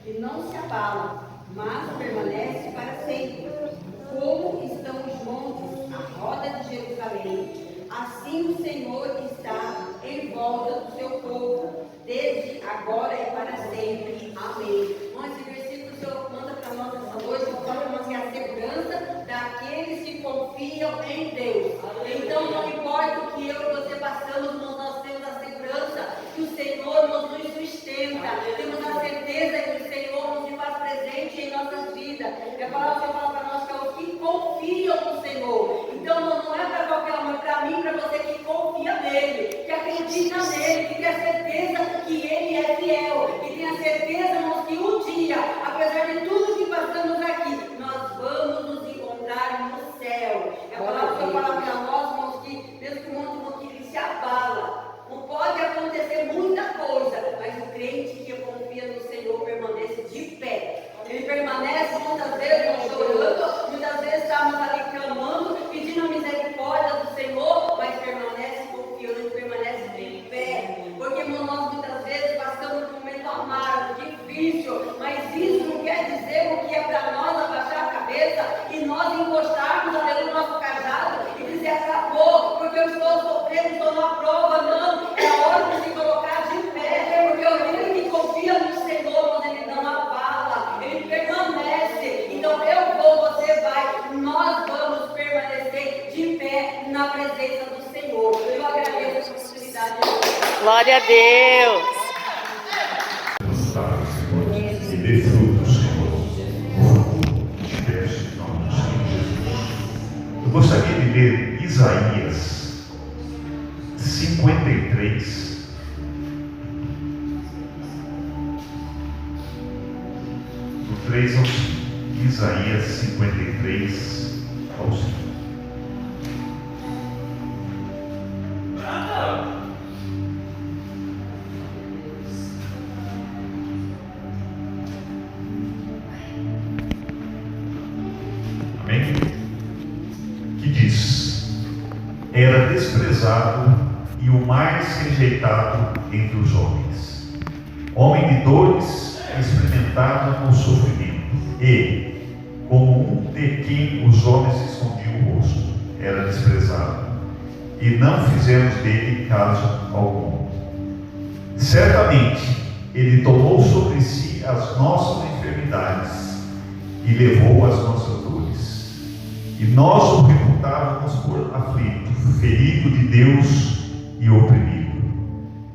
que não se abala, mas permanece para sempre. Como estão os montes à roda de Jerusalém, assim o Senhor está em volta do seu povo, desde agora e para sempre. Amém. Bom, esse versículo o Senhor manda para nós essa noite, fala para nós que é a segurança daqueles que confiam em Deus. Então, não importa o que eu e você passamos, nós temos a segurança que o Senhor nos sustenta. Temos a certeza que o Senhor nos faz presente em nossas vidas. E a palavra fala para nós que é o que confiam no Senhor. Então, não é para qualquer um, é para mim, para você que confia nele, que acredita nele, que tem a certeza que ele é fiel, que tem a certeza, irmãos, que um dia, apesar de tudo que passamos aqui, nós vamos nos encontrar no céu. A palavra fala para nós, irmãos, que mesmo que o mundo ele se abala, não pode acontecer muita coisa, mas o crente que confia no Senhor permanece de pé. Ele permanece muitas vezes chorando, muitas vezes estamos ali clamando, pedindo a misericórdia do Senhor, mas permanece confiante, permanece de pé. Porque, irmão, nós muitas vezes passamos por um momento amargo, difícil, mas isso não quer dizer o que é para nós abaixar a cabeça e nós encostarmos ali no nosso cajado e dizer acabou, porque eu estou sofrendo, estou numa prova. Não, é a hora de se colocar de pé, porque o que confia no Senhor, mas ele não abala, ele permanece. Então eu vou, você vai, nós vamos permanecer de pé na presença do Senhor. Eu agradeço essa oportunidade. Glória a Deus. E dê fruto, Senhor. Peço em nome do Senhor Jesus. Eu gostaria de ler Isaías 53. Do 3 ao 5. Isaías 53 ao 5. Amém? Que diz: era desprezado e o mais rejeitado entre os homens, homem de dores, experimentado no sofrimento, e como um de quem os homens escondiam o rosto, era desprezado, e não fizemos dele caso algum. Certamente ele tomou sobre si as nossas enfermidades e levou as nossas dores, e nós o reputávamos por aflito, ferido de Deus e oprimido.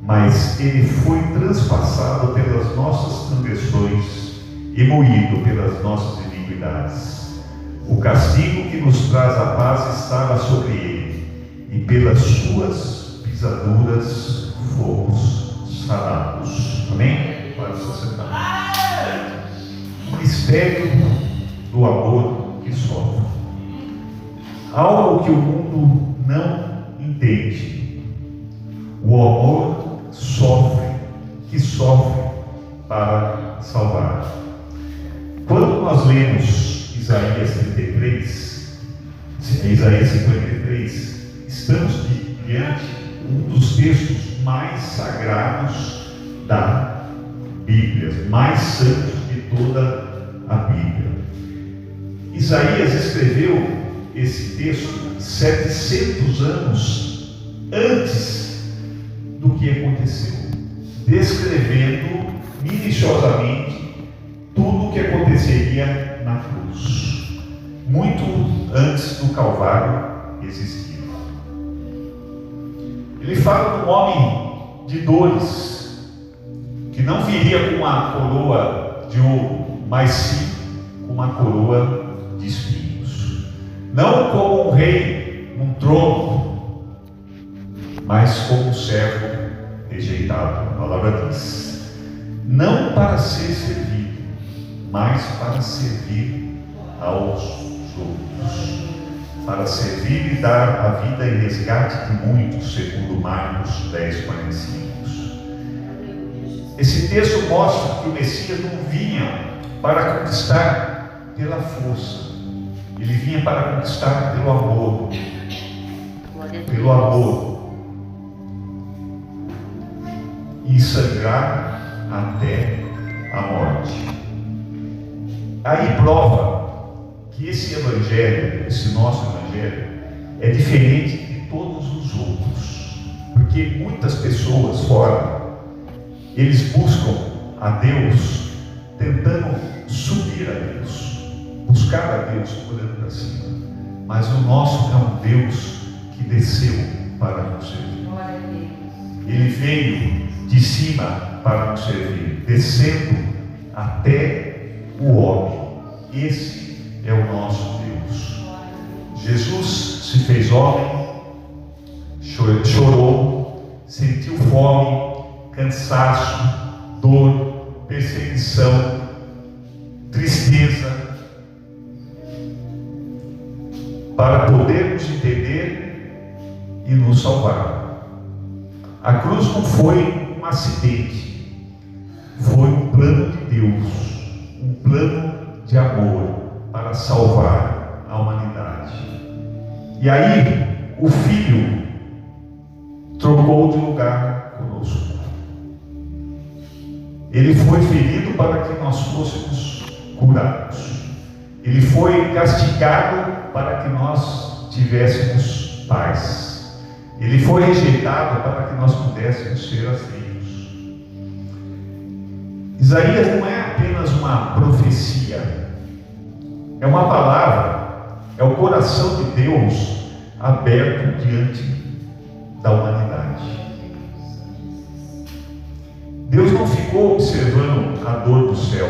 Mas ele foi transpassado pelas nossas transgressões e moído pelas nossas iniquidades. O castigo que nos traz a paz estava sobre ele, e pelas suas pisaduras fomos sarados. Amém? Pode se sentar. O mistério do amor que sofre. Algo que o mundo não entende. O amor que sofre para salvar. Quando nós lemos Isaías 33, Isaías 53, estamos diante de um dos textos mais sagrados da Bíblia, mais santos de toda a Bíblia. Isaías escreveu esse texto 700 anos antes do que aconteceu, descrevendo minuciosamente tudo o que aconteceria na cruz, muito antes do Calvário existir. Ele fala de um homem de dores, que não viria com uma coroa de ouro, mas sim com uma coroa de espinhos, não como um rei num trono, mas como um servo rejeitado. A palavra diz: não para ser servido, mas para servir aos outros, para servir e dar a vida em resgate de muitos, segundo Marcos 10:45. Esse texto mostra que o Messias não vinha para conquistar pela força, ele vinha para conquistar pelo amor. Pelo amor. E sangrar até a morte. Aí prova que esse evangelho, esse nosso evangelho, é diferente de todos os outros, porque muitas pessoas fora, eles buscam a Deus tentando subir a Deus, buscar a Deus olhando para cima, mas o nosso é um Deus que desceu para nos servir. Ele veio de cima para nos servir, descendo até o homem. Esse é o nosso Deus. Jesus se fez homem, chorou, sentiu fome, cansaço, dor, perseguição, tristeza, para poder nos entender e nos salvar. A cruz não foi um acidente, foi um plano de Deus, um plano de amor para salvar a humanidade. E aí o Filho trocou de lugar conosco. Ele foi ferido para que nós fôssemos curados. Ele foi castigado para que nós tivéssemos paz. Ele foi rejeitado para que nós pudéssemos ser aceitos. Isaías não é apenas uma profecia, é uma palavra, é o coração de Deus aberto diante da humanidade. Deus não ficou observando a dor do céu.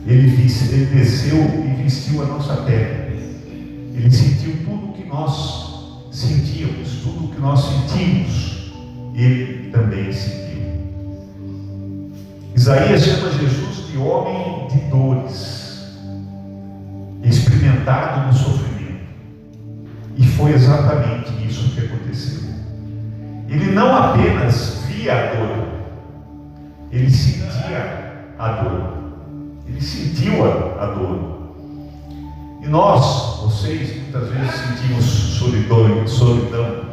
Ele desceu e vestiu a nossa pele. Ele sentiu tudo o que nós sentíamos, tudo o que nós sentimos, Ele também sentiu. Isaías chama Jesus de homem de dores, experimentado no sofrimento. E foi exatamente isso que aconteceu. Ele não apenas via a dor, ele sentia a dor. Ele sentiu a dor. E nós, vocês, muitas vezes sentimos solidão.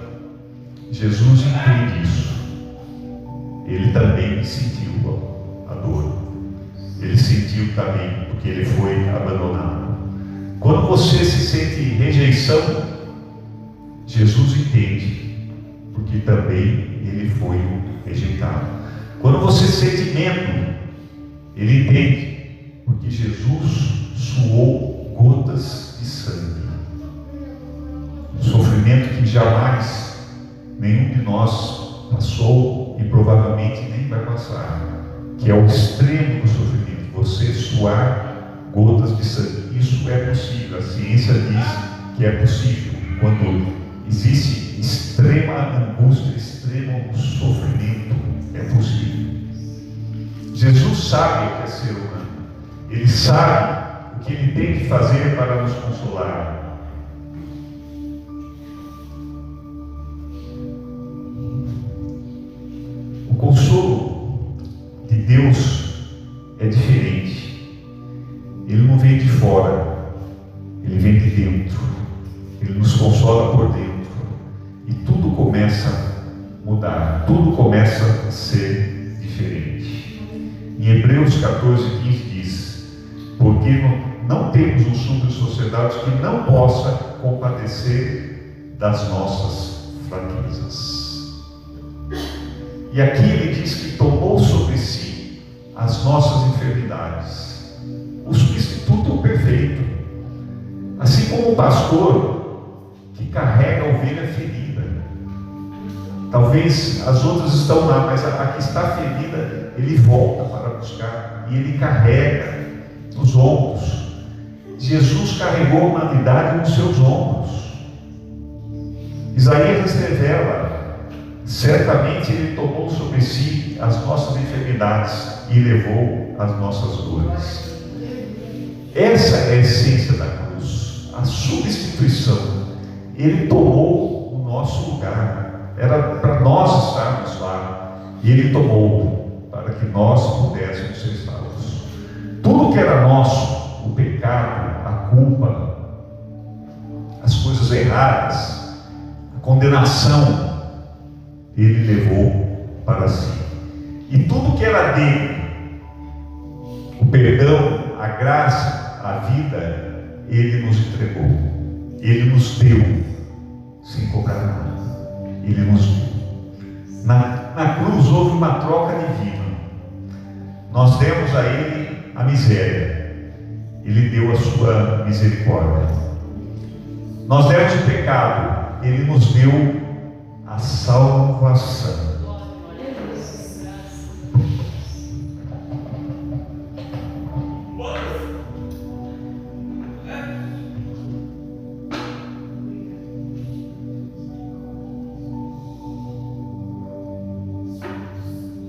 Jesus entende isso. Ele também sentiu a dor. Ele sentiu também porque ele foi abandonado. Quando você se sente rejeição, Jesus entende, porque também ele foi rejeitado. Quando você sente medo, ele entende, porque Jesus suou gotas de sangue. Um sofrimento que jamais nenhum de nós passou e provavelmente nem vai passar, que é o extremo do sofrimento, você suar gotas de sangue. Isso é possível, a ciência diz que é possível, quando existe extrema angústia, extremo sofrimento, é possível. Jesus sabe o que é ser humano. Ele sabe o que ele tem que fazer para nos consolar. O consolo de Deus é diferente. Ele não vem de fora, ele vem de dentro. Ele nos consola por dentro. E tudo começa a mudar, tudo começa a ser diferente. Em Hebreus 14:15 diz: porque não temos um sumo sociedade que não possa compadecer das nossas fraquezas. E aqui ele diz que tomou sobre si as nossas enfermidades, o substituto perfeito. Assim como o pastor que carrega a ovelha ferida. Talvez as outras estão lá, mas a que está ferida, ele volta para buscar e ele carrega nos ombros. Jesus carregou a humanidade nos seus ombros. Isaías revela, certamente ele tomou sobre si as nossas enfermidades e levou as nossas dores. Essa é a essência da cruz, a substituição. Ele tomou o nosso lugar. Era para nós estarmos lá, e ele tomou para que nós pudéssemos ser salvos. Tudo que era nosso, o pecado, a culpa, as coisas erradas, a condenação, ele levou para si. E tudo que era dele, perdão, a graça, a vida, Ele nos entregou. Ele nos deu, sem cobrar nada. Ele nos deu. Na cruz houve uma troca divina. Nós demos a Ele a miséria. Ele deu a sua misericórdia. Nós demos o pecado. Ele nos deu a salvação.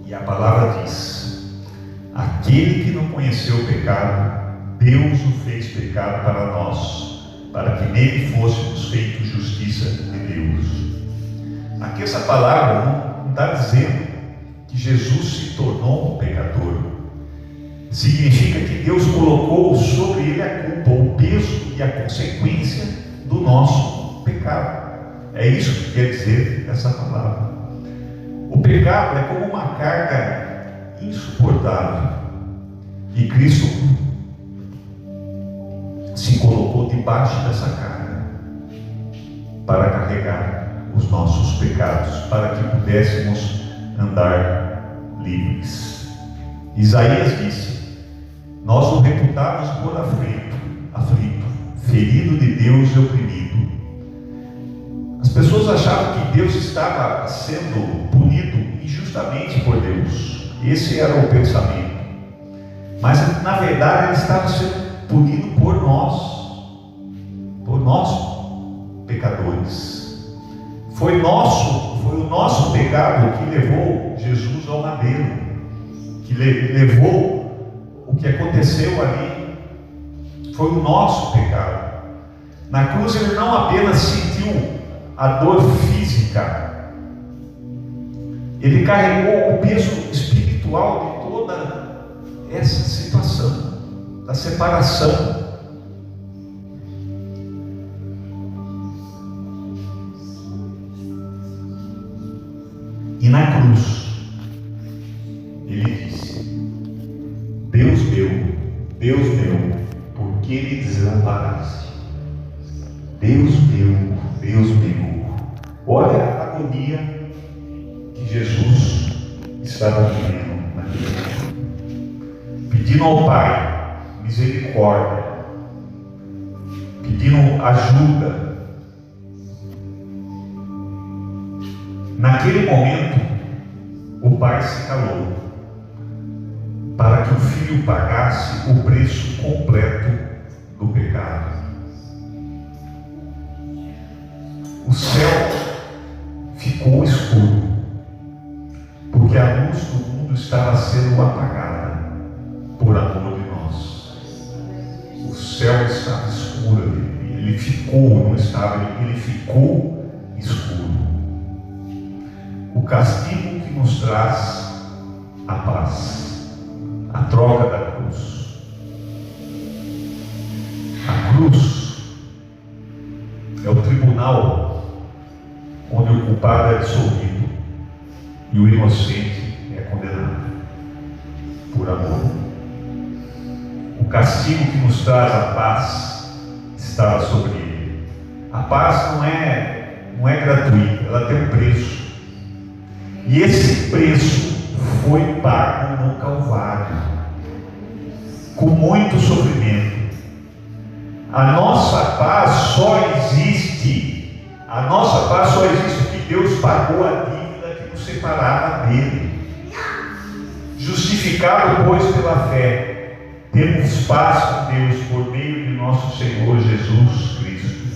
E a palavra diz: aquele que não conheceu o pecado, Deus o fez pecado para nós, para que nele fôssemos feitos justiça de Deus. Aqui essa palavra não está dizendo que Jesus se tornou um pecador. Significa que Deus colocou sobre ele a culpa, o peso e a consequência do nosso pecado. É isso que quer dizer essa palavra. O pecado é como uma carga insuportável. E Cristo se colocou debaixo dessa carga para carregar os nossos pecados, para que pudéssemos andar livres. Isaías disse: nós o reputávamos por aflito, ferido de Deus e oprimido. As pessoas achavam que Deus estava sendo punido injustamente por Deus. Esse era o pensamento. Mas na verdade ele estava sendo punido por nós pecadores. Foi o nosso pecado que levou Jesus ao madeiro, que levou o que aconteceu ali. Foi o nosso pecado. Na cruz ele não apenas sentiu a dor física, ele carregou o peso espiritual de toda essa situação da separação. E na cruz ele disse: Deus meu, por que me desamparaste? Deus meu. Olha a agonia que Jesus estava vivendo naquele momento, pedindo ao Pai misericórdia, pedindo ajuda. Naquele momento, o Pai se calou para que o Filho pagasse o preço completo do pecado. O céu ficou escuro, porque a luz do mundo estava sendo apagada por amor de nós. O céu estava escuro, ele ficou escuro. O castigo que nos traz a paz, a troca da cruz. A cruz é o tribunal onde o culpado é absolvido e o inocente é condenado por amor. O castigo que nos traz a paz estava sobre ele. A paz não é gratuita, ela tem um preço. E esse preço foi pago no Calvário, com muito sofrimento. A nossa paz só existe porque Deus pagou a dívida que nos separava dele. Justificado, pois, pela fé, temos paz com Deus por meio de nosso Senhor Jesus Cristo.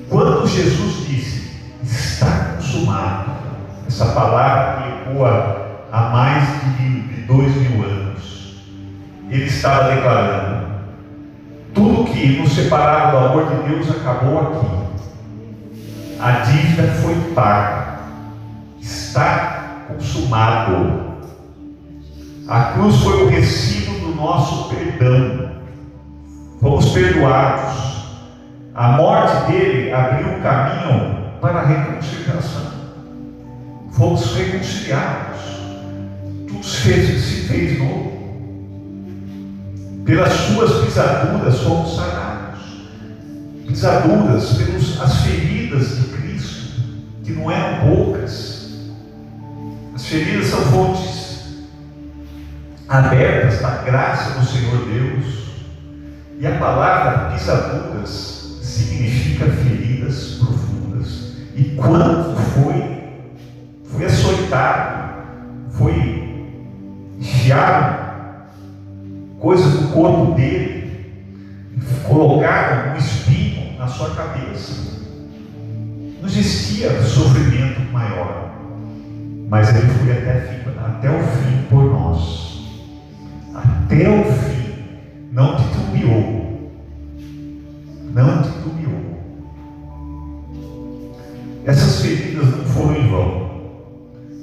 Quando Jesus disse: está consumado, essa palavra que ecoa há mais de 2000 anos, ele estava declarando: tudo que nos separava do amor de Deus acabou aqui. A dívida foi paga. Está consumado. A cruz foi o recibo do nosso perdão. Fomos perdoados. A morte dele abriu um caminho para a reconciliação. Fomos reconciliados. Tudo se fez novo. Pelas suas pisaduras fomos sarados. Pisaduras, as feridas de Cristo, que não eram poucas. As feridas são fontes abertas da graça do Senhor Deus. E a palavra pisaduras significa feridas profundas. E quando foi açoitado, foi enfiado coisas do corpo dele, colocaram um espinho na sua cabeça. Não existia sofrimento maior, mas ele foi até o fim por nós. Até o fim, não titubeou. Não titubeou. Essas feridas não foram em vão.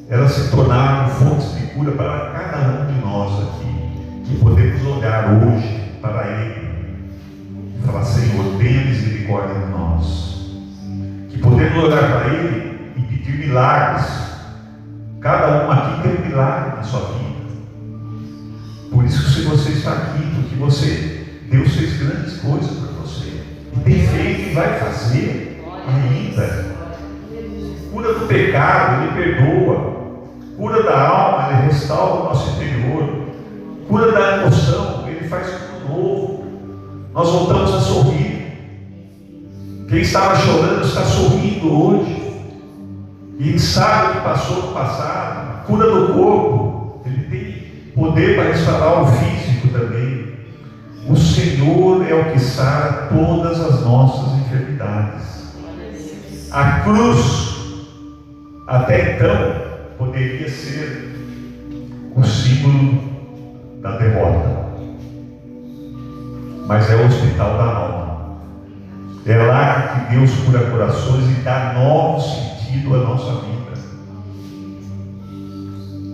Elas se tornaram fontes de cura para cada um de nós aqui, que podemos olhar hoje para Ele e falar: Senhor, tenha misericórdia de nós. Que podemos olhar para Ele e pedir milagres. Cada um aqui tem um milagre na sua vida. Por isso, se você está aqui, porque Deus fez grandes coisas para você, e tem feito e vai fazer ainda. Cura do pecado, Ele perdoa. Cura da alma, Ele restaura o nosso interior. Cura da emoção, Ele faz tudo novo. Nós voltamos a sorrir. Quem estava chorando está sorrindo hoje. E sabe o que passou no passado. Cura do corpo, Ele tem poder para restaurar o físico também. O Senhor é o que sara todas as nossas enfermidades. A cruz, até então, poderia ser o símbolo da derrota, mas é o hospital da alma. É lá que Deus cura corações e dá novo sentido à nossa vida.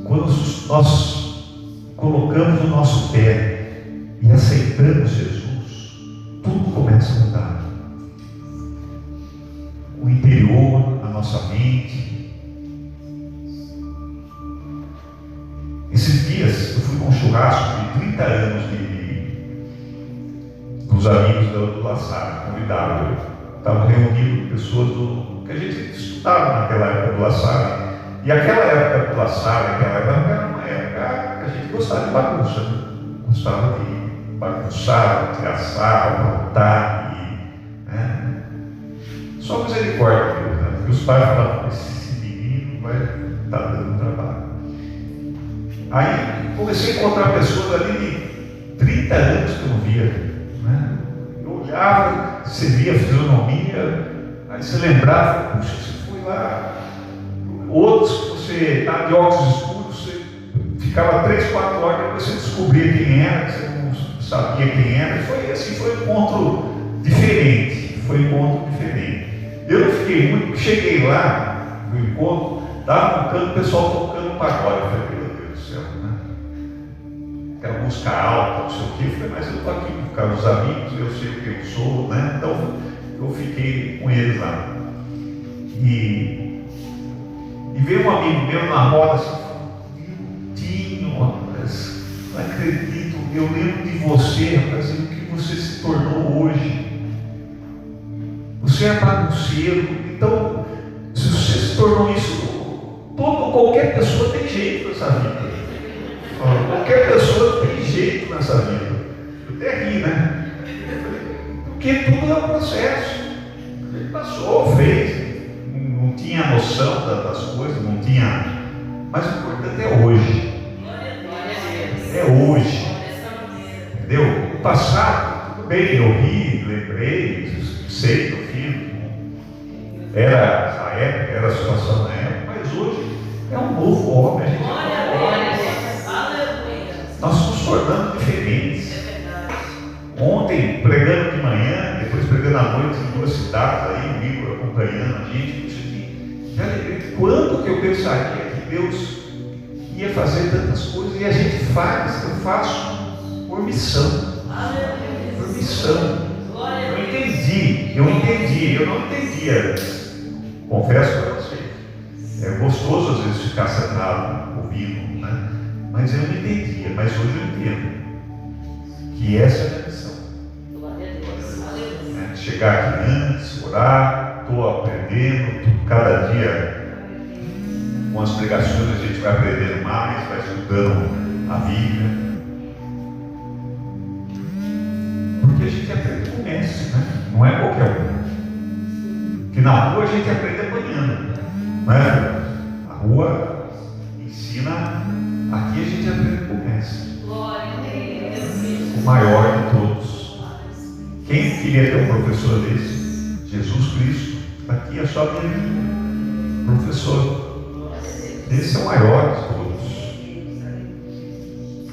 Quando nós colocamos o nosso pé e aceitamos Jesus, tudo começa a mudar. O interior, a nossa mente. Esses dias eu fui com um churrasco de 30 anos dos amigos do La Salle, convidaram. Estavam reunindo pessoas que a gente estudava naquela época do La Salle. E aquela época do La Salle, era uma época que a gente gostava de bagunça, né? Gostava de bagunçar, tirar sarro, plantar, né? Só misericórdia de Deus, né? Porque os pais falavam: esse menino vai estar dando trabalho. Aí comecei a encontrar pessoas ali de 30 anos que eu não via, né? Eu olhava, você via a fisionomia, aí você lembrava: puxa, você foi lá. Outros que você estava de óculos escuros, você ficava 3, 4 horas, depois você descobria quem era, você não sabia quem era. Foi assim, foi um encontro diferente. Eu não fiquei muito, cheguei lá no encontro, estava no canto, o pessoal tocando pagode. Eu falei: meu Deus do céu, né? Aquela música alta, não sei o quê. Eu falei: mas eu estou aqui por causa dos amigos, eu sei o que eu sou, né? Então eu fiquei com eles lá. E veio um amigo meu na roda assim: Tinho, rapaz, não acredito, eu lembro de você, rapaz, o que você se tornou hoje. Você é bagunceiro, então, se você se tornou isso, qualquer pessoa tem jeito nessa vida. Qualquer pessoa tem jeito nessa vida. Eu até ri, né? Porque tudo é um processo. Ele passou, fez. Não tinha noção das coisas, não tinha. Mas o importante é hoje. É hoje. Entendeu? O passado, tudo bem, eu ri, lembrei, sei que eu fiz. Era a época, era a situação na época, mas hoje é um novo homem. A gente nós nos tornamos diferentes. Ontem, pregando de manhã, depois pregando à noite em 2 cidades, aí o Igor acompanhando a gente. Quando que eu pensaria que Deus ia fazer tantas coisas? E a gente faz, eu faço por missão. Por missão. Eu não entendi antes. Confesso para vocês. É gostoso às vezes ficar sentado ouvindo, né? Mas eu não entendia, mas hoje eu entendo. que essa é a minha missão. Chegar aqui antes, orar, estou aprendendo, cada dia com as pregações a gente vai aprendendo mais, vai estudando a Bíblia. Porque a gente aprende com o mestre, né? Não é qualquer um. Porque na rua a gente aprende apanhando, não é? A rua ensina, aqui a gente aprende com o mestre. O maior de todos. Quem queria ter um professor desse? Jesus Cristo. Aqui é só a minha vida. Professor. Esse é o maior de todos.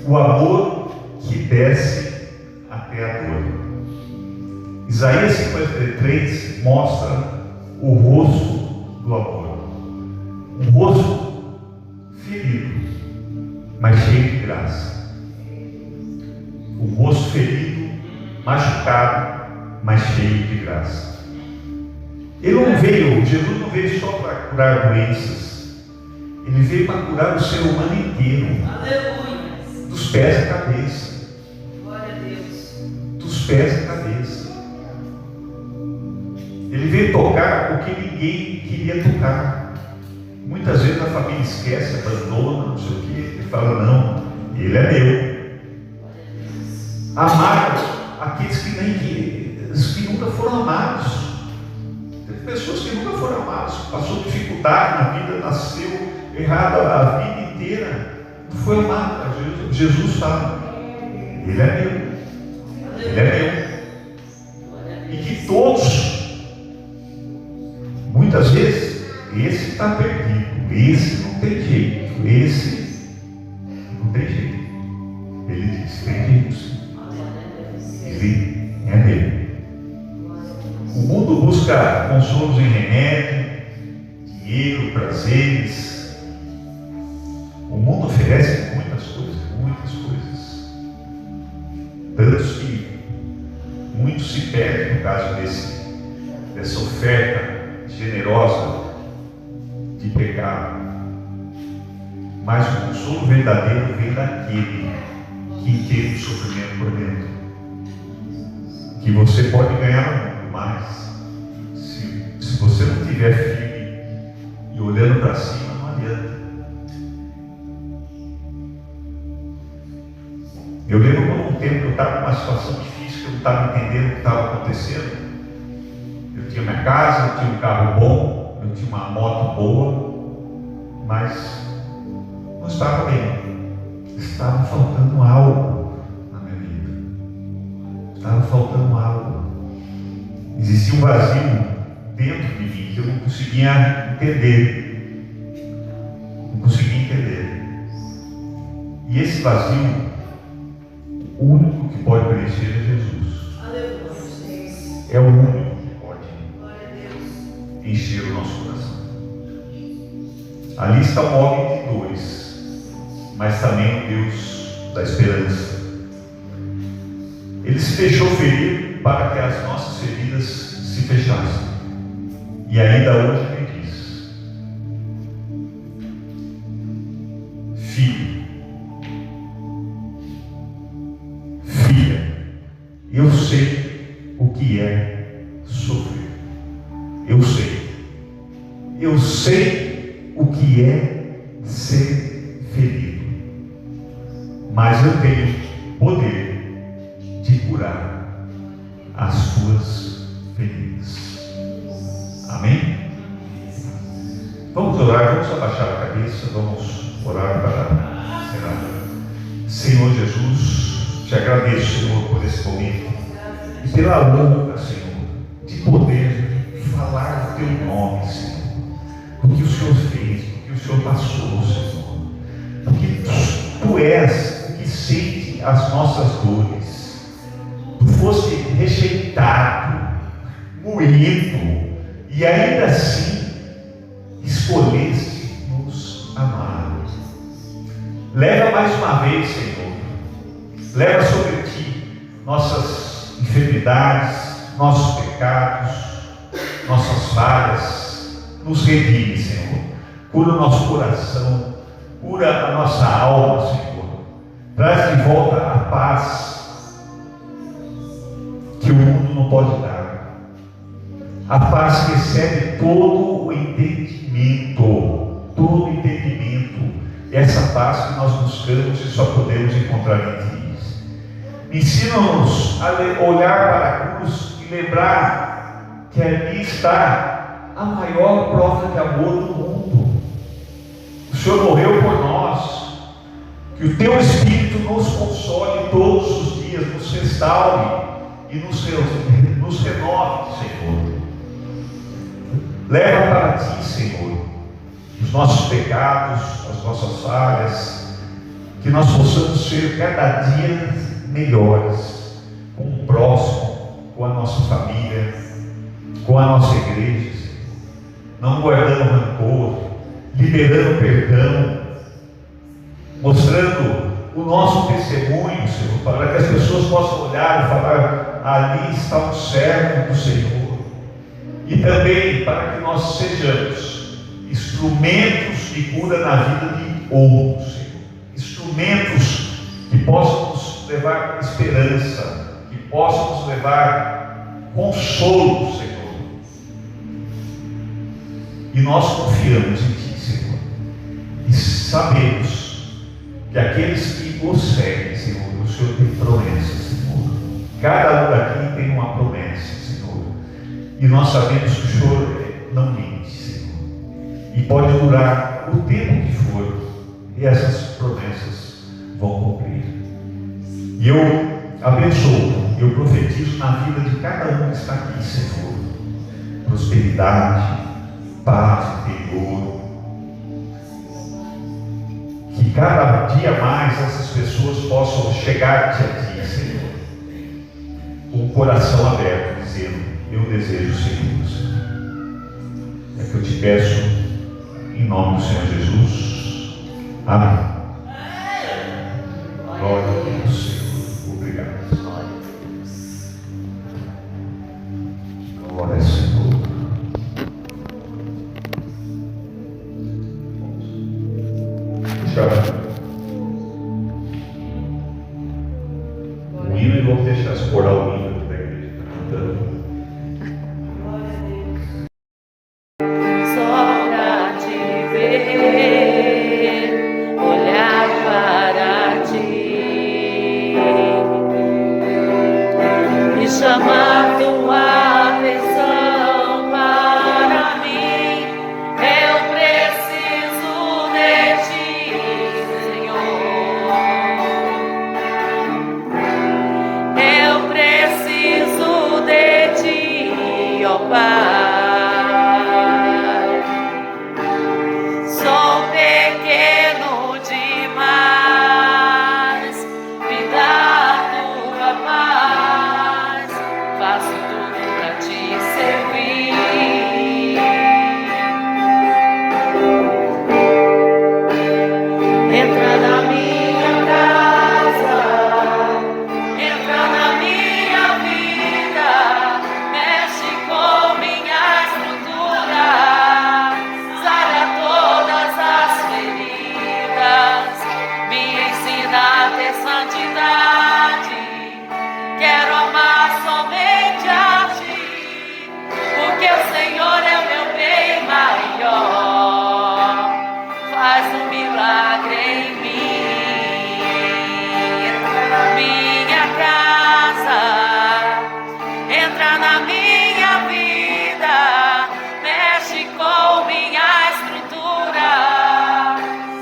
O amor que desce até a dor. Isaías 53 mostra o rosto do amor. Um rosto ferido, mas cheio de graça. Um rosto ferido, machucado, mas cheio de graça. Jesus não veio só para curar doenças, ele veio para curar o ser humano inteiro. Aleluia. Dos pés à cabeça. Glória a Deus. Dos pés à cabeça. Ele veio tocar o que ninguém queria tocar. Muitas vezes a família esquece, abandona, não sei o que, ele fala, não, ele é meu. Amar aqueles que nunca foram amados. Tem pessoas que nunca foram amadas, passou dificuldade na vida, nasceu errado a vida inteira, não foi amado. Jesus fala, ele é meu, ele é meu. E que todos, muitas vezes, esse está perdido, esse não tem jeito, esse não tem jeito. Ele diz, tem jeito sim. Ele é dele. O mundo busca consolos em remédio, dinheiro, prazeres. O mundo oferece muitas coisas. Tantos que muitos se perdem no caso dessa oferta generosa de pecado. Mas o consolo verdadeiro vem daquele que entende o sofrimento por dentro. Que você pode ganhar muito mais se você não estiver firme e olhando para cima, não adianta. Eu lembro por um tempo que eu estava numa situação difícil, que eu não estava entendendo o que estava acontecendo. Eu tinha minha casa, eu tinha um carro bom, eu tinha uma moto boa, mas não estava bem. Estava faltando algo. Estava faltando algo. Existia um vazio dentro de mim que eu não conseguia entender. E esse vazio, o único que pode preencher é Jesus. É o único que pode encher o nosso coração. Ali está o homem de dores, mas também o Deus da esperança. Ele se deixou ferir para que as nossas feridas se fechassem. E ainda hoje ele diz: filho, filha, eu sei o que é sofrer. Eu sei o que é ser ferido. Mas eu tenho poder de curar as suas feridas. Amém? Vamos orar, vamos abaixar a cabeça, vamos orar para encerrar. Senhor Jesus, te agradeço, Senhor, por esse momento e pela honra, Senhor, de poder falar o teu nome, Senhor, o que o Senhor fez, o que o Senhor passou, Senhor, porque tu és o que sente as nossas dores. Tu foste rejeitado, moído, e ainda assim escolheste nos amar. Leva mais uma vez, Senhor, leva sobre ti nossas enfermidades, nossos pecados, nossas falhas, nos redime, Senhor. Cura o nosso coração, cura a nossa alma, Senhor. Traz de volta a paz não pode dar. A paz que excede todo o entendimento, essa paz que nós buscamos e só podemos encontrar em Ti. Ensina-nos a olhar para a cruz e lembrar que ali está a maior prova de amor do mundo. O Senhor morreu por nós. Que o Teu Espírito nos console todos os dias, nos restaure e nos renove, Senhor. Leva para Ti, Senhor, os nossos pecados, as nossas falhas, que nós possamos ser cada dia melhores com o próximo, com a nossa família, com a nossa igreja, Senhor. Não guardando rancor, liberando perdão, mostrando o nosso testemunho, Senhor, para que as pessoas possam olhar e falar: ali está um servo do Senhor. E também para que nós sejamos instrumentos de cura na vida de outros, Senhor. Instrumentos que possam nos levar esperança, que possam nos levar consolo, Senhor. E nós confiamos em Ti, Senhor. E sabemos que aqueles que o seguem, Senhor, o Senhor tem promessas, Senhor. Cada um daqui tem uma promessa, Senhor. E nós sabemos que o Senhor não mente, Senhor. E pode durar o tempo que for, e essas promessas vão cumprir. E eu abençoo, eu profetizo na vida de cada um que está aqui, Senhor, prosperidade, paz interior. Que cada dia mais essas pessoas possam chegar-te a Ti, Senhor, com o coração aberto, dizendo: eu desejo seguir, Senhor. É que eu te peço, em nome do Senhor Jesus. Amém. Glória a Deus, Senhor. Obrigado. Glória ao Senhor. Deixa o hino e vamos deixar explorar o hino da igreja cantando. Chamar tua atenção para mim, eu preciso de Ti, Senhor. Eu preciso de Ti, ó Pai. Sou pequeno demais, me dá tua paz. Faço tudo para Te servir. Entra na minha casa, entra na minha vida, mexe com minha estrutura, sara todas as feridas, me ensina a ter santidade. Quero amar somente a Ti, porque o Senhor é o meu bem maior. Faz um milagre em mim. Entra na minha casa, entra na minha vida, mexe com minha estrutura,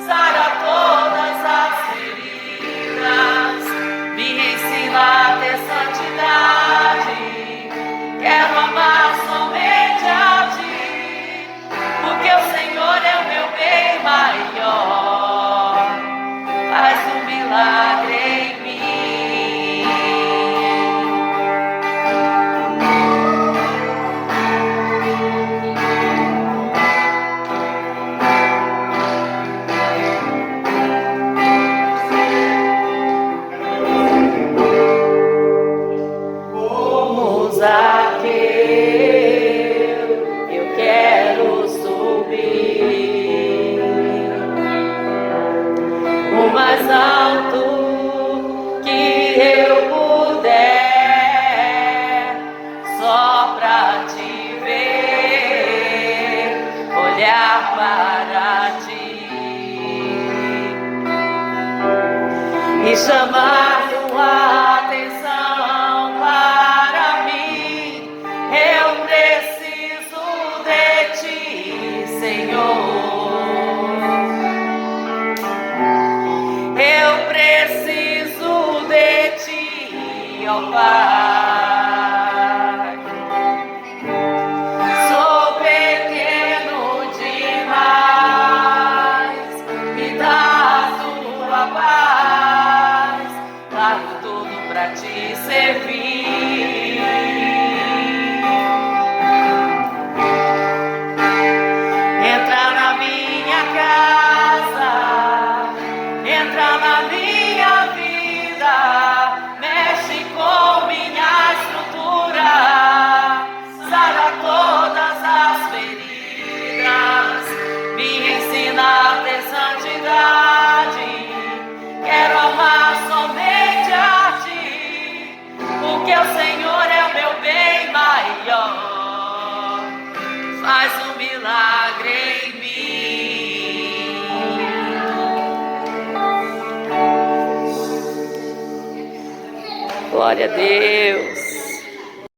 sara todas as feridas, me ensina a ter santidade. Quero amar somente a Ti, porque o Senhor é o meu bem maior. e chamar tua atenção para mim. Eu preciso de ti, Senhor. Eu preciso de ti, ó Pai. Sou pequeno demais, me dá a tua paz, largo tudo pra te servir. Entra na minha casa, entra na minha vida, mexe com minha estrutura, sara todas as feridas, me ensina a ter santidade. Quero amar somente a ti, porque o Senhor é o meu bem maior. Faz um milagre em mim. Glória a Deus.